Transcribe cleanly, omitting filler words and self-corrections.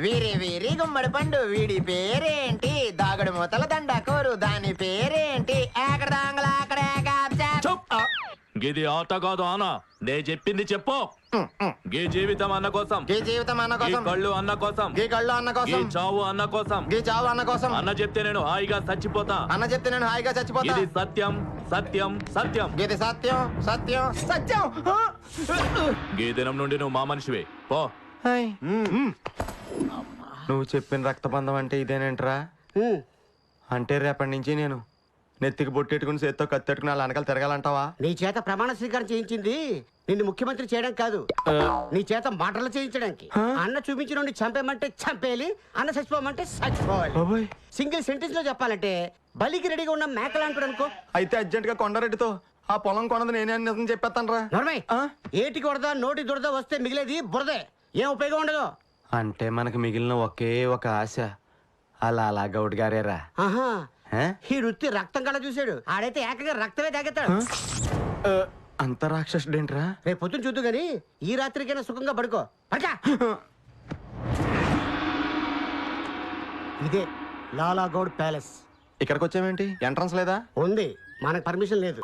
వీరి వీరి గుమ్మడి పండు వీడి పేరేంటి? దాగుడు మూతల దండకోరు దాని పేరేంటి? అక్కడ దాంగల అక్కడే గిది ఆట కాదు ఆనా, నే చెప్పింది చెప్పు. గీ జీవితం అన్న కోసం, గీ జీవితం అన్న కోసం, కళ్ళు అన్న కోసం, గీ కళ్ళు అన్న కోసం, గీ చావు అన్న కోసం, గీ చావు అన్న కోసం. అన్న చెప్తే నేను హాయిగా చచ్చిపోతా. అన్న చెప్తే నేను హాయిగా చచ్చిపోతా. ఇది సత్యం సత్యం సత్యం. ఇది సత్యం సత్యం సత్యం. గీ దినం నుండి నువ్వు మా మనిషివే పో. నువ్వు చెప్పిన రక్తబంధం అంటే ఇదేనేంట్రా? అంటే రేపటి నుంచి నేను నెత్తికి బొట్టెట్టుకుని చేత్తో కత్తెట్టుకుని వాళ్ళ వెనకాల తిరగాలంటావా? నీ చేత ప్రమాణ స్వీకారం చేయించింది నిన్ను ముఖ్యమంత్రి చేయడం కాదు, నీ చేత మాటలు చేయించడానికి. అన్న చూపించిన చంపేమంటే చంపేయాలి, అన్న చచ్చిపోమంటే చచ్చిపోవాలి. సింగిల్ సెంటెన్స్ లో చెప్పాలంటే బలికి రెడీగా ఉన్న మేకలు అనుకో. అయితే అర్జెంట్ గా కొండారెడ్డితో ఆ పొలం కొన్నది నేనే అని నిజం చెప్పేస్తాను రా. ఏటికి వరద నోటి దురద వస్తే మిగిలేది బురదే, ఏం ఉపయోగం ఉండదు. అంటే మనకు మిగిలిన ఒకే ఒక ఆశ అలా గౌడ్ గారేరా. ఆహా, ఈ వృత్తి రక్తం కళ్ళ చూశాడు, ఆడైతే ఏకంగా రక్తమే తాగేస్తాడు. అంత రాక్షసుడేంట్రా? రేపు పొద్దున చూద్దు గాని ఈ రాత్రికైనా సుఖంగా పడుకో. పడకా. ఇదే లాలా గౌడ్ ప్యాలెస్. ఇక్కడికి వచ్చామేంటి? ఎంట్రన్స్ లేదా? ఉంది, మనకు పర్మిషన్ లేదు.